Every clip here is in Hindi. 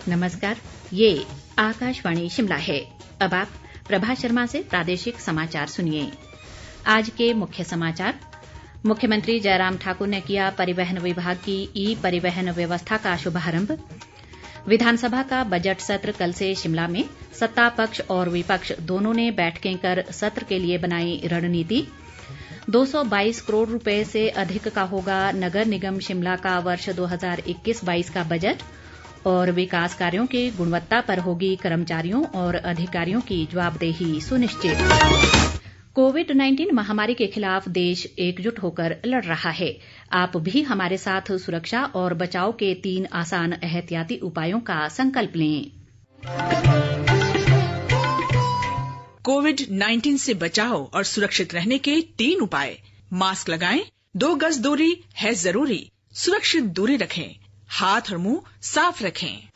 नमस्कार, ये आकाशवाणी शिमला है। अब आप प्रभा शर्मा से प्रादेशिक समाचार सुनिए। आज के मुख्य समाचार। मुख्यमंत्री जयराम ठाकुर ने किया परिवहन विभाग की ई परिवहन व्यवस्था का शुभारंभ। विधानसभा का बजट सत्र कल से शिमला में। सत्ता पक्ष और विपक्ष दोनों ने बैठकें कर सत्र के लिए बनाई रणनीति। 222 करोड़ रुपए से अधिक का होगा नगर निगम शिमला का वर्ष 2021-22 का बजट। और विकास कार्यों की गुणवत्ता पर होगी कर्मचारियों और अधिकारियों की जवाबदेही सुनिश्चित। कोविड-19 महामारी के खिलाफ देश एकजुट होकर लड़ रहा है। आप भी हमारे साथ सुरक्षा और बचाव के 3 आसान एहतियाती उपायों का संकल्प लें। कोविड-19 से बचाव और सुरक्षित रहने के 3 उपाय। मास्क लगाएं, 2 गज दूरी है जरूरी, सुरक्षित दूरी रखें, हाथ और मुंह साफ रखें।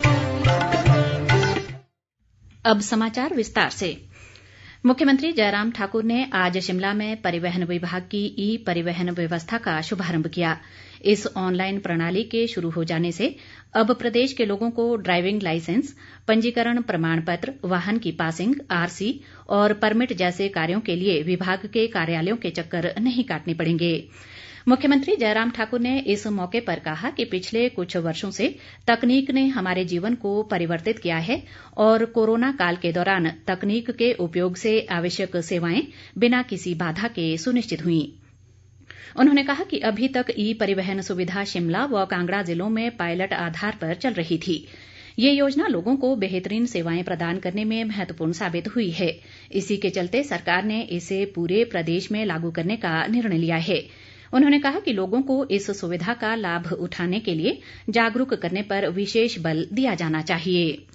अब समाचार विस्तार से। मुख्यमंत्री जयराम ठाकुर ने आज शिमला में परिवहन विभाग की ई परिवहन व्यवस्था का शुभारंभ किया। इस ऑनलाइन प्रणाली के शुरू हो जाने से अब प्रदेश के लोगों को ड्राइविंग लाइसेंस, पंजीकरण प्रमाण पत्र, वाहन की पासिंग, आरसी और परमिट जैसे कार्यों के लिए विभाग के कार्यालयों के चक्कर नहीं काटने पड़ेंगे। मुख्यमंत्री जयराम ठाकुर ने इस मौके पर कहा कि पिछले कुछ वर्षों से तकनीक ने हमारे जीवन को परिवर्तित किया है और कोरोना काल के दौरान तकनीक के उपयोग से आवश्यक सेवाएं बिना किसी बाधा के सुनिश्चित हुई। उन्होंने कहा कि अभी तक ई परिवहन सुविधा शिमला व कांगड़ा जिलों में पायलट आधार पर चल रही थी। ये योजना लोगों को बेहतरीन सेवाएं प्रदान करने में महत्वपूर्ण साबित हुई है। इसी के चलते सरकार ने इसे पूरे प्रदेश में लागू करने का निर्णय लिया है। उन्होंने कहा कि लोगों को इस सुविधा का लाभ उठाने के लिए जागरूक करने पर विशेष बल दिया जाना चाहिए।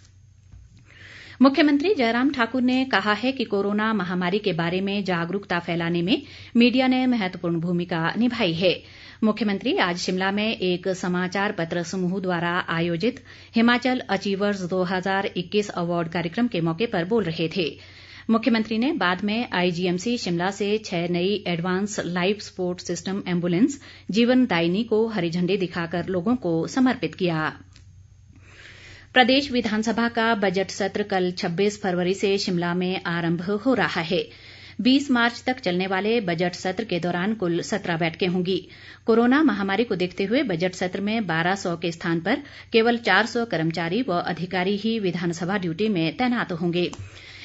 मुख्यमंत्री जयराम ठाकुर ने कहा है कि कोरोना महामारी के बारे में जागरूकता फैलाने में मीडिया ने महत्वपूर्ण भूमिका निभाई है। मुख्यमंत्री आज शिमला में एक समाचार पत्र समूह द्वारा आयोजित हिमाचल अचीवर्स 2021 अवार्ड कार्यक्रम के मौके पर बोल रहे थे। मुख्यमंत्री ने बाद में आईजीएमसी शिमला से 6 नई advance life support system ambulance जीवन दायिनी को हरी झंडी दिखाकर लोगों को समर्पित किया। प्रदेश विधानसभा का बजट सत्र कल 26 फरवरी से शिमला में आरंभ हो रहा है। 20 मार्च तक चलने वाले बजट सत्र के दौरान कुल 17 बैठकें होंगी। कोरोना महामारी को देखते हुए बजट सत्र में 1200 के स्थान पर केवल 400 कर्मचारी व अधिकारी ही विधानसभा ड्यूटी में तैनात होंगे।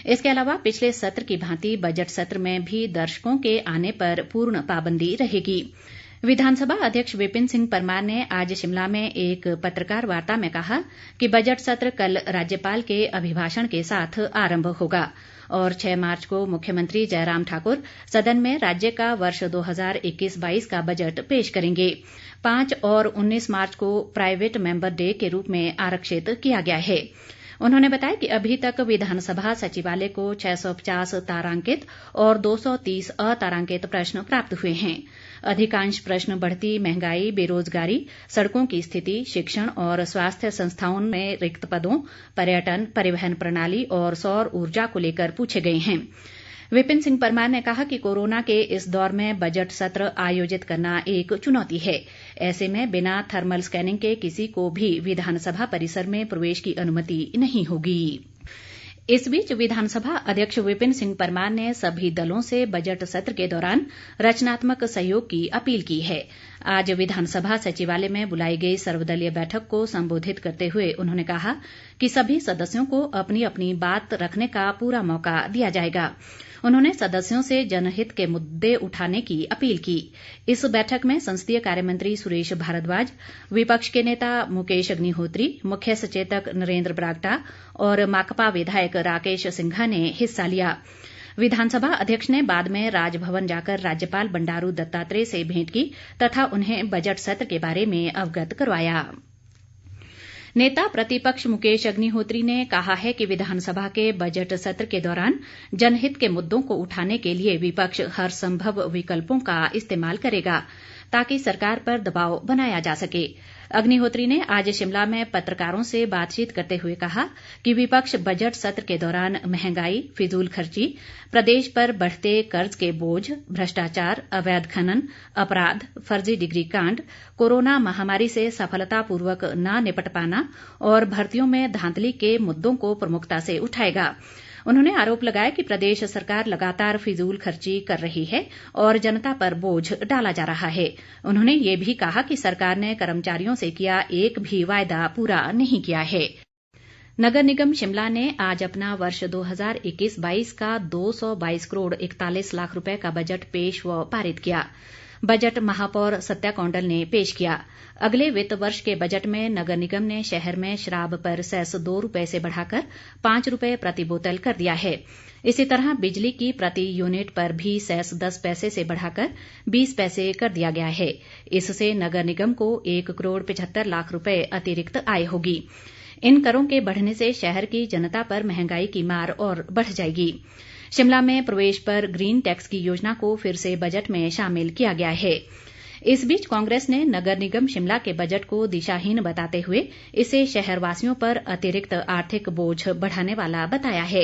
इसके अलावा पिछले सत्र की भांति बजट सत्र में भी दर्शकों के आने पर पूर्ण पाबंदी रहेगी। विधानसभा अध्यक्ष विपिन सिंह परमार ने आज शिमला में एक पत्रकार वार्ता में कहा कि बजट सत्र कल राज्यपाल के अभिभाषण के साथ आरंभ होगा और 6 मार्च को मुख्यमंत्री जयराम ठाकुर सदन में राज्य का वर्ष 2021-22 का बजट पेश करेंगे। 5 और 19 मार्च को प्राइवेट मेंबर डे के रूप में आरक्षित किया गया है। उन्होंने बताया कि अभी तक विधानसभा सचिवालय को 650 तारांकित और 230 अतारांकित प्रश्न प्राप्त हुए हैं। अधिकांश प्रश्न बढ़ती महंगाई, बेरोजगारी, सड़कों की स्थिति, शिक्षण और स्वास्थ्य संस्थाओं में रिक्त पदों, पर्यटन, परिवहन प्रणाली और सौर ऊर्जा को लेकर पूछे गए हैं। विपिन सिंह परमार ने कहा कि कोरोना के इस दौर में बजट सत्र आयोजित करना एक चुनौती है। ऐसे में बिना थर्मल स्कैनिंग के किसी को भी विधानसभा परिसर में प्रवेश की अनुमति नहीं होगी। इस बीच विधानसभा अध्यक्ष विपिन सिंह परमार ने सभी दलों से बजट सत्र के दौरान रचनात्मक सहयोग की अपील की है। आज विधानसभा सचिवालय में बुलाई गई सर्वदलीय बैठक को संबोधित करते हुए उन्होंने कहा कि सभी सदस्यों को अपनी अपनी बात रखने का पूरा मौका दिया जाएगा। उन्होंने सदस्यों से जनहित के मुद्दे उठाने की अपील की। इस बैठक में संसदीय कार्य मंत्री सुरेश भारद्वाज, विपक्ष के नेता मुकेश अग्निहोत्री, मुख्य सचेतक नरेंद्र बरागटा और माकपा विधायक राकेश सिंघा ने हिस्सा लिया। विधानसभा अध्यक्ष ने बाद में राजभवन जाकर राज्यपाल बंडारू दत्तात्रेय से भेंट की तथा उन्हें बजट सत्र के बारे में अवगत करवाया। नेता प्रतिपक्ष मुकेश अग्निहोत्री ने कहा है कि विधानसभा के बजट सत्र के दौरान जनहित के मुद्दों को उठाने के लिए विपक्ष हर संभव विकल्पों का इस्तेमाल करेगा। ताकि सरकार पर दबाव बनाया जा सके। अग्निहोत्री ने आज शिमला में पत्रकारों से बातचीत करते हुए कहा कि विपक्ष बजट सत्र के दौरान महंगाई, फिजूल खर्ची, प्रदेश पर बढ़ते कर्ज के बोझ, भ्रष्टाचार, अवैध खनन, अपराध, फर्जी डिग्री कांड, कोरोना महामारी से सफलतापूर्वक न निपट पाना और भर्तियों में धांधली के मुद्दों को प्रमुखता से उठाएगा। उन्होंने आरोप लगाया कि प्रदेश सरकार लगातार फिजूल खर्ची कर रही है और जनता पर बोझ डाला जा रहा है। उन्होंने ये भी कहा कि सरकार ने कर्मचारियों से किया एक भी वायदा पूरा नहीं किया है। नगर निगम शिमला ने आज अपना वर्ष 2021-22 का 222 करोड़ 41 लाख रुपए का बजट पेश व पारित किया। बजट महापौर सत्या कौंडल ने पेश किया। अगले वित्त वर्ष के बजट में नगर निगम ने शहर में शराब पर सेस 2 रुपए से बढ़ाकर 5 रुपए प्रति बोतल कर दिया है। इसी तरह बिजली की प्रति यूनिट पर भी सेस 10 पैसे से बढ़ाकर 20 पैसे कर दिया गया है। इससे नगर निगम को 1 करोड़ 75 लाख रुपए अतिरिक्त आय होगी। इन करों के बढ़ने से शहर की जनता पर महंगाई की मार और बढ़ जाएगी। शिमला में प्रवेश पर ग्रीन टैक्स की योजना को फिर से बजट में शामिल किया गया है। इस बीच कांग्रेस ने नगर निगम शिमला के बजट को दिशाहीन बताते हुए इसे शहरवासियों पर अतिरिक्त आर्थिक बोझ बढ़ाने वाला बताया है।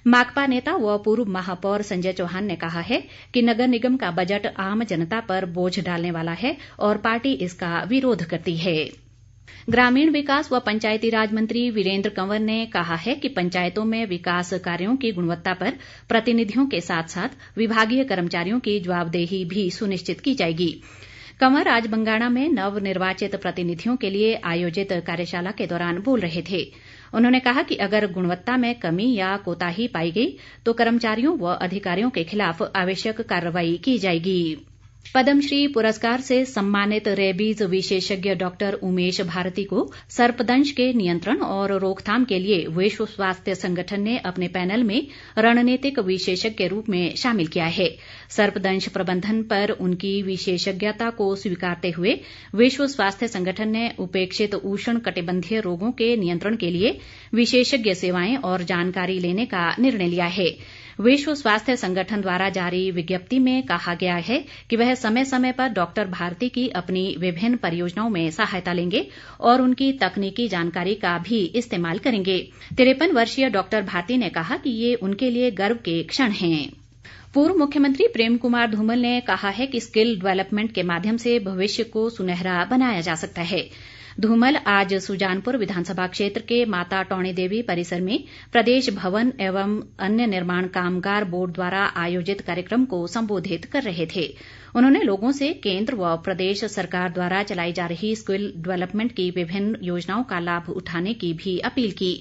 माकपा नेता व पूर्व महापौर संजय चौहान ने कहा है कि नगर निगम का बजट आम जनता पर बोझ डालने वाला है और पार्टी इसका विरोध करती है। ग्रामीण विकास व पंचायती राज मंत्री वीरेंद्र कंवर ने कहा है कि पंचायतों में विकास कार्यों की गुणवत्ता पर प्रतिनिधियों के साथ साथ विभागीय कर्मचारियों की जवाबदेही भी सुनिश्चित की जाएगी। कंवर आज बंगाणा में नवनिर्वाचित प्रतिनिधियों के लिए आयोजित कार्यशाला के दौरान बोल रहे थे। उन्होंने कहा कि अगर गुणवत्ता में कमी या कोताही पाई गई तो कर्मचारियों व अधिकारियों के खिलाफ आवश्यक कार्रवाई की जाएगी। पद्मश्री पुरस्कार से सम्मानित रेबीज विशेषज्ञ डॉक्टर उमेश भारती को सर्पदंश के नियंत्रण और रोकथाम के लिए विश्व स्वास्थ्य संगठन ने अपने पैनल में रणनीतिक विशेषज्ञ के रूप में शामिल किया है। सर्पदंश प्रबंधन पर उनकी विशेषज्ञता को स्वीकारते हुए विश्व स्वास्थ्य संगठन ने उपेक्षित उष्ण कटिबंधीय रोगों के नियंत्रण के लिए विशेषज्ञ सेवाएं और जानकारी लेने का निर्णय लिया है। विश्व स्वास्थ्य संगठन द्वारा जारी विज्ञप्ति में कहा गया है कि वह समय समय पर डॉक्टर भारती की अपनी विभिन्न परियोजनाओं में सहायता लेंगे और उनकी तकनीकी जानकारी का भी इस्तेमाल करेंगे। 53 वर्षीय डॉक्टर भारती ने कहा कि ये उनके लिए गर्व के क्षण हैं। पूर्व मुख्यमंत्री प्रेम कुमार धूमल ने कहा है कि स्किल डेवलपमेंट के माध्यम से भविष्य को सुनहरा बनाया जा सकता है। धूमल आज सुजानपुर विधानसभा क्षेत्र के माता टौणी देवी परिसर में प्रदेश भवन एवं अन्य निर्माण कामगार बोर्ड द्वारा आयोजित कार्यक्रम को संबोधित कर रहे थे। उन्होंने लोगों से केंद्र व प्रदेश सरकार द्वारा चलाई जा रही स्किल डेवलपमेंट की विभिन्न योजनाओं का लाभ उठाने की भी अपील की।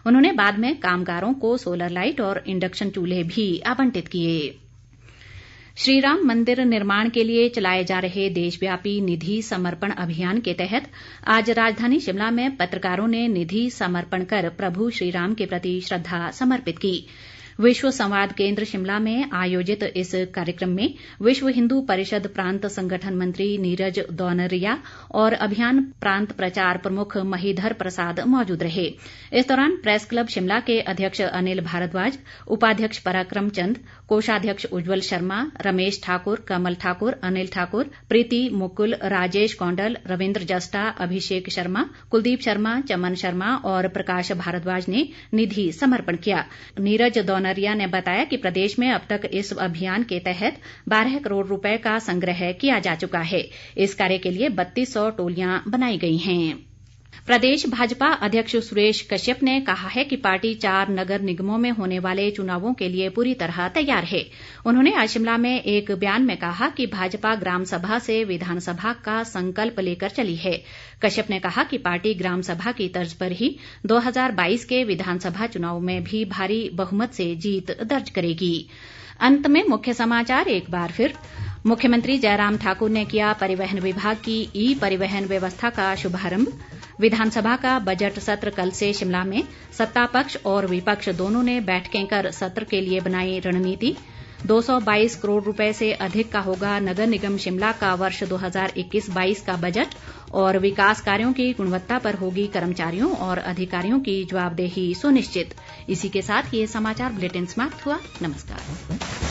उन्होंने बाद में कामगारों को सोलर लाइट और इंडक्शन चूल्हे भी आवंटित किए। श्रीराम मंदिर निर्माण के लिए चलाए जा रहे देशव्यापी निधि समर्पण अभियान के तहत आज राजधानी शिमला में पत्रकारों ने निधि समर्पण कर प्रभु श्रीराम के प्रति श्रद्धा समर्पित की। विश्व संवाद केंद्र शिमला में आयोजित इस कार्यक्रम में विश्व हिंदू परिषद प्रांत संगठन मंत्री नीरज दौनरिया और अभियान प्रांत प्रचार प्रमुख महीधर प्रसाद मौजूद रहे। इस दौरान प्रेस क्लब शिमला के अध्यक्ष अनिल भारद्वाज, उपाध्यक्ष पराक्रम चंद, कोषाध्यक्ष उज्जवल शर्मा, रमेश ठाकुर, कमल ठाकुर, अनिल ठाकुर, प्रीति मुकुल, राजेश कौंडल, रविंद्र जस्टा, अभिषेक शर्मा, कुलदीप शर्मा, चमन शर्मा और प्रकाश भारद्वाज ने निधि समर्पण किया। नीरज दौनरिया ने बताया कि प्रदेश में अब तक इस अभियान के तहत 12 करोड़ रुपए का संग्रह किया जा चुका है। इस कार्य के लिए 3200 टोलियां बनाई गई हैं। प्रदेश भाजपा अध्यक्ष सुरेश कश्यप ने कहा है कि पार्टी 4 नगर निगमों में होने वाले चुनावों के लिए पूरी तरह तैयार है। उन्होंने आज शिमला में एक बयान में कहा कि भाजपा ग्राम सभा से विधानसभा का संकल्प लेकर चली है। कश्यप ने कहा कि पार्टी ग्राम सभा की तर्ज पर ही 2022 के विधानसभा चुनाव में भी भारी बहुमत से जीत दर्ज करेगी। अंत में मुख्य समाचार एक बार फिर। मुख्यमंत्री जयराम ठाकुर ने किया परिवहन विभाग की ई परिवहन व्यवस्था का शुभारंभ। विधानसभा का बजट सत्र कल से शिमला में सत्ता पक्ष और विपक्ष दोनों ने बैठकें कर सत्र के लिए बनाई रणनीति। 222 करोड़ रुपए से अधिक का होगा नगर निगम शिमला का वर्ष 2021-22 का बजट और विकास कार्यों की गुणवत्ता पर होगी कर्मचारियों और अधिकारियों की जवाबदेही सुनिश्चित। इसी के साथ ये समाचार बुलेटिन समाप्त हुआ। नमस्कार।